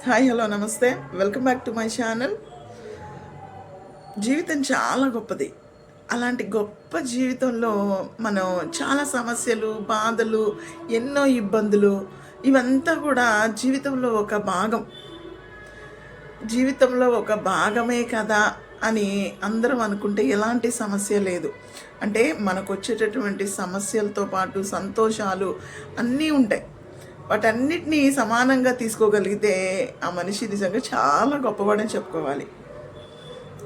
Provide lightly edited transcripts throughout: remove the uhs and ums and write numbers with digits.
Hi hello నమస్తే, welcome back to my channel. జీవితం చాలా గొప్పది. అలాంటి గొప్ప జీవితంలో మనం చాలా సమస్యలు, బాధలు, ఎన్నో ఇబ్బందులు, ఇవంతా కూడా జీవితంలో ఒక భాగం. జీవితంలో ఒక భాగమే కదా అని అందరం అనుకుంటే ఎలాంటి సమస్య లేదు. అంటే మనకు వచ్చేటటువంటి సమస్యలతో పాటు సంతోషాలు అన్నీ ఉంటాయి. వాటన్నిటినీ సమానంగా తీసుకోగలిగితే ఆ మనిషి నిజంగా చాలా గొప్పవాడని చెప్పుకోవాలి.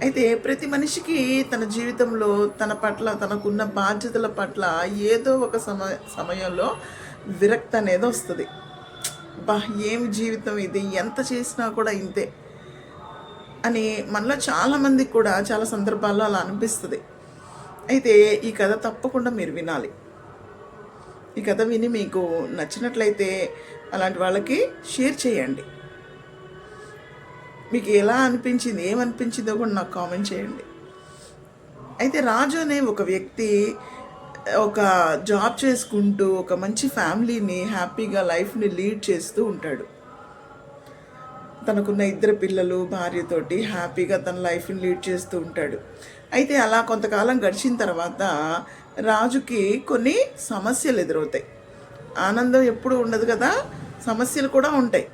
అయితే ప్రతి మనిషికి తన జీవితంలో తన పట్ల, తనకున్న బాధ్యతల పట్ల ఏదో ఒక సమయంలో విరక్తి అనేది వస్తుంది. బా, ఏం జీవితం ఇది, ఎంత చేసినా కూడా ఇంతే అని మనలో చాలామందికి కూడా చాలా సందర్భాల్లో అలా అనిపిస్తుంది. అయితే ఈ కథ తప్పకుండా మీరు వినాలి. ఈ కథ విని మీకు నచ్చినట్లయితే అలాంటి వాళ్ళకి షేర్ చేయండి. మీకు ఎలా అనిపించింది, ఏమనిపించిందో కూడా నాకు కామెంట్ చేయండి. అయితే రాజు అనే ఒక వ్యక్తి ఒక జాబ్ చేసుకుంటూ ఒక మంచి ఫ్యామిలీని హ్యాపీగా లైఫ్ని లీడ్ చేస్తూ ఉంటాడు. తనకున్న 2 పిల్లలు, భార్యతోటి హ్యాపీగా తన లైఫ్ని లీడ్ చేస్తూ ఉంటాడు. అయితే అలా కొంతకాలం గడిచిన తర్వాత రాజుకి కొన్ని సమస్యలు ఎదురవుతాయి. ఆనందం ఎప్పుడు ఉండదు కదా, సమస్యలు కూడా ఉంటాయి.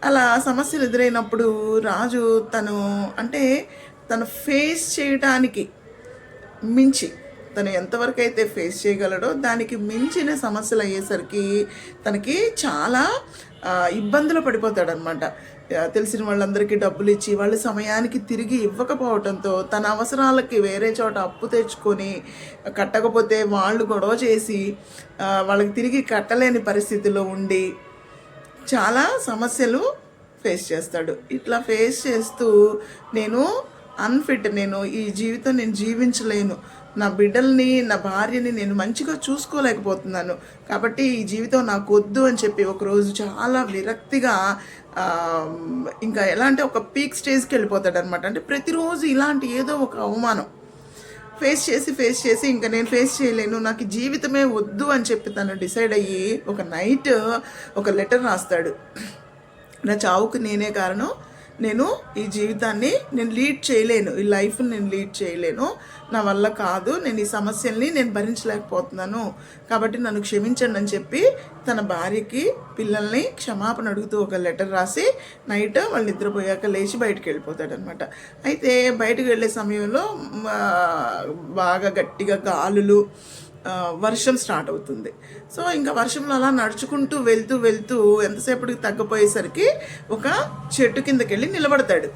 అలా సమస్యలు ఎదురైనప్పుడు రాజు తను ఫేస్ చేయడానికి మించి, తను ఎంతవరకు అయితే ఫేస్ చేయగలడో దానికి మించిన సమస్యలు అయ్యేసరికి తనకి చాలా ఇబ్బందులు పడిపోతాడనమాట. తెలిసిన వాళ్ళందరికీ డబ్బులు ఇచ్చి వాళ్ళు సమయానికి తిరిగి ఇవ్వకపోవడంతో తన అవసరాలకి వేరే చోట అప్పు తెచ్చుకొని కట్టకపోతే వాళ్ళు గొడవ చేసి వాళ్ళకి తిరిగి కట్టలేని పరిస్థితిలో ఉండి చాలా సమస్యలు ఫేస్ చేస్తాడు. ఇట్లా ఫేస్ చేస్తూ నేను ఈ జీవితం నేను జీవించలేను, నా బిడ్డల్ని, నా భార్యని నేను మంచిగా చూసుకోలేకపోతున్నాను, కాబట్టి ఈ జీవితం నాకు వద్దు అని చెప్పి ఒకరోజు చాలా విరక్తిగా ఇంకా ఎలా అంటే ఒక పీక్ స్టేజ్కి వెళ్ళిపోతాడు అనమాట. అంటే ప్రతిరోజు ఇలాంటి ఏదో ఒక అవమానం ఫేస్ చేసి ఇంకా నేను ఫేస్ చేయలేను, నాకు జీవితమే వద్దు అని చెప్పి తను డిసైడ్ అయ్యి ఒక నైట్ ఒక లెటర్ రాస్తాడు. నా చావుకు నేనే కారణం, నేను ఈ జీవితాన్ని నేను లీడ్ చేయలేను, ఈ లైఫ్ని నేను లీడ్ చేయలేను, నా వల్ల కాదు, నేను ఈ సమస్యల్ని నేను భరించలేకపోతున్నాను, కాబట్టి నన్ను క్షమించండి అని చెప్పి తన భార్యకి, పిల్లల్ని క్షమాపణ అడుగుతూ ఒక లెటర్ రాసి నైట్ వాళ్ళు నిద్రపోయాక లేచి బయటకు వెళ్ళిపోతాడనమాట. అయితే బయటకు వెళ్ళే సమయంలో బాగా గట్టిగా గాలులు, వర్షం స్టార్ట్ అవుతుంది. సో ఇంకా వర్షంలో అలా నడుచుకుంటూ వెళ్తూ ఎంతసేపటికి తగ్గిపోయేసరికి ఒక చెట్టు కిందకి వెళ్ళి నిలబడతాడు.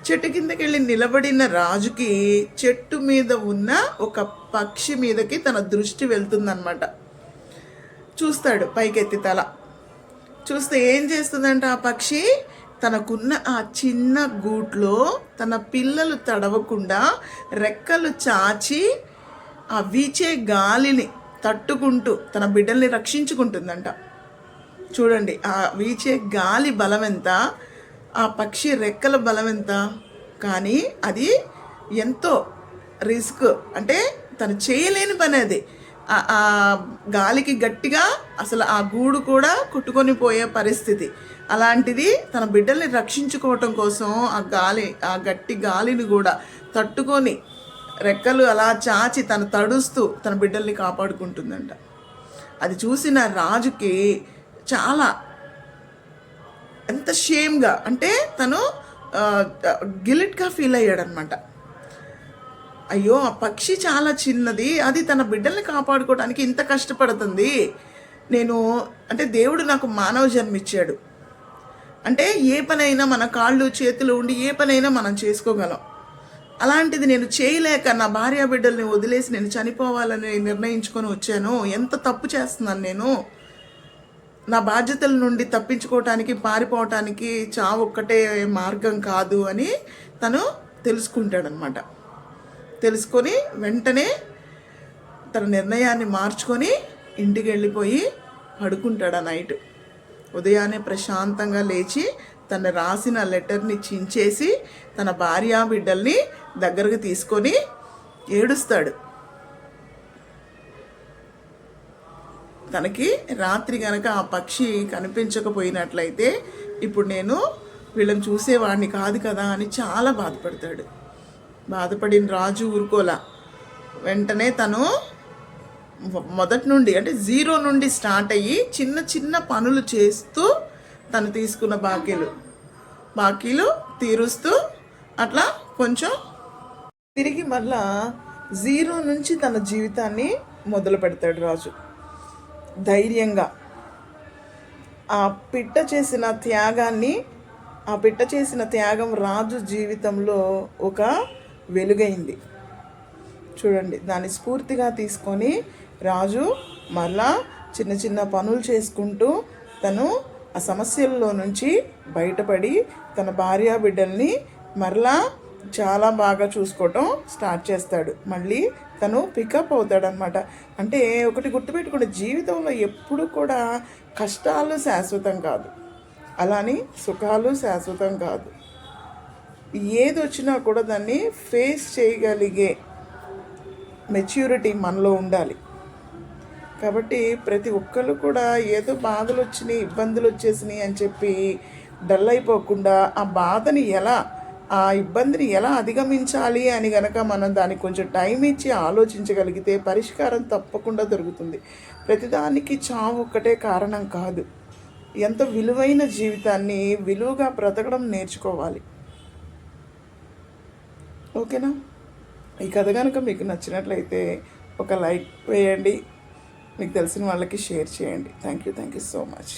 చెట్టు కిందకి వెళ్ళి నిలబడిన రాజుకి చెట్టు మీద ఉన్న ఒక పక్షి మీదకి తన దృష్టి వెళ్తుందన్నమాట. చూస్తాడు పైకెత్తి తల. చూస్తే ఏం చేస్తుందంటే ఆ పక్షి తనకున్న ఆ చిన్న గూట్లో తన పిల్లలు తడవకుండా రెక్కలు చాచి ఆ వీచే గాలిని తట్టుకుంటూ తన బిడ్డల్ని రక్షించుకుంటుందంట. చూడండి, ఆ వీచే గాలి బలం ఎంత, ఆ పక్షి రెక్కల బలం ఎంత. కానీ అది ఎంతో రిస్క్, అంటే తను చేయలేని పని అది. ఆ గాలికి గట్టిగా అసలు ఆ గూడు కూడా కొట్టుకొని పోయే పరిస్థితి. అలాంటిది తన బిడ్డల్ని రక్షించుకోవటం కోసం ఆ గట్టి గాలిని కూడా తట్టుకొని రెక్కలు అలా చాచి తను తడుస్తూ తన బిడ్డల్ని కాపాడుకుంటుందంట. అది చూసిన రాజుకి చాలా ఎంత షేమ్గా, అంటే తను గిల్ట్గా ఫీల్ అయ్యాడనమాట. అయ్యో, ఆ పక్షి చాలా చిన్నది, అది తన బిడ్డల్ని కాపాడుకోవడానికి ఇంత కష్టపడుతుంది. దేవుడు నాకు మానవ జన్మిచ్చాడు, అంటే ఏ పనైనా మన కాళ్ళు చేతులు ఉండి ఏ పనైనా మనం చేసుకోగలం. అలాంటిది నేను చేయలేక నా భార్య బిడ్డల్ని వదిలేసి నేను చనిపోవాలని నిర్ణయించుకొని వచ్చాను. ఎంత తప్పు చేస్తున్నాను నేను. నా బాధ్యతల నుండి తప్పించుకోవటానికి, పారిపోవటానికి చావు ఒక్కటే మార్గం కాదు అని తను తెలుసుకుంటాడనమాట. తెలుసుకొని వెంటనే తన నిర్ణయాన్ని మార్చుకొని ఇంటికి వెళ్ళిపోయి పడుకుంటాడు ఆ నైట్. ఉదయాన్నే ప్రశాంతంగా లేచి తను రాసిన లెటర్ని చించేసి తన భార్య బిడ్డల్ని దగ్గరకు తీసుకొని ఏడుస్తాడు. తనకి రాత్రి కనుక ఆ పక్షి కనిపించకపోయినట్లయితే ఇప్పుడు నేను వీళ్ళని చూసేవాడిని కాదు కదా అని చాలా బాధపడతాడు. బాధపడిన రాజు ఊరుకోలా. వెంటనే తను మొదటి నుండి అంటే జీరో నుండి స్టార్ట్ అయ్యి చిన్న చిన్న పనులు చేస్తూ తను తీసుకున్న బాకీలు తీరుస్తూ అట్లా కొంచెం తిరిగి మళ్ళా జీరో నుంచి తన జీవితాన్ని మొదలు పెడతాడు రాజు. ధైర్యంగా ఆ పిట్ట చేసిన త్యాగం రాజు జీవితంలో ఒక వెలుగైంది. చూడండి, దాన్ని స్ఫూర్తిగా తీసుకొని రాజు మళ్ళా చిన్న చిన్న పనులు చేసుకుంటూ తను ఆ సమస్యల్లో నుంచి బయటపడి తన భార్యా బిడ్డల్ని మరలా చాలా బాగా చూసుకోవటం స్టార్ట్ చేస్తాడు. మళ్ళీ తను పికప్ అవుతాడనమాట. అంటే ఒకటి గుర్తుపెట్టుకోండి, జీవితంలో ఎప్పుడు కూడా కష్టాలు శాశ్వతం కాదు, అలానే సుఖాలు శాశ్వతం కాదు. ఏది వచ్చినా కూడా దాన్ని ఫేస్ చేయగలిగే మెచ్యూరిటీ మనలో ఉండాలి. కాబట్టి ప్రతి ఒక్కరు కూడా ఏదో బాధలు వచ్చినాయి, ఇబ్బందులు వచ్చేసినాయి అని చెప్పి డల్ అయిపోకుండా ఆ ఇబ్బందిని ఎలా అధిగమించాలి అని గనక మనం దానికి కొంచెం టైం ఇచ్చి ఆలోచించగలిగితే పరిష్కారం తప్పకుండా దొరుకుతుంది. ప్రతిదానికి చావు ఒక్కటే కారణం కాదు. ఎంత విలువైన జీవితాన్ని విలువగా బ్రతకడం నేర్చుకోవాలి. ఓకేనా? ఈ కథ కనుక మీకు నచ్చినట్లయితే ఒక లైక్ వేయండి, మీకు తెలిసిన వాళ్ళకి షేర్ చేయండి. Thank you so much.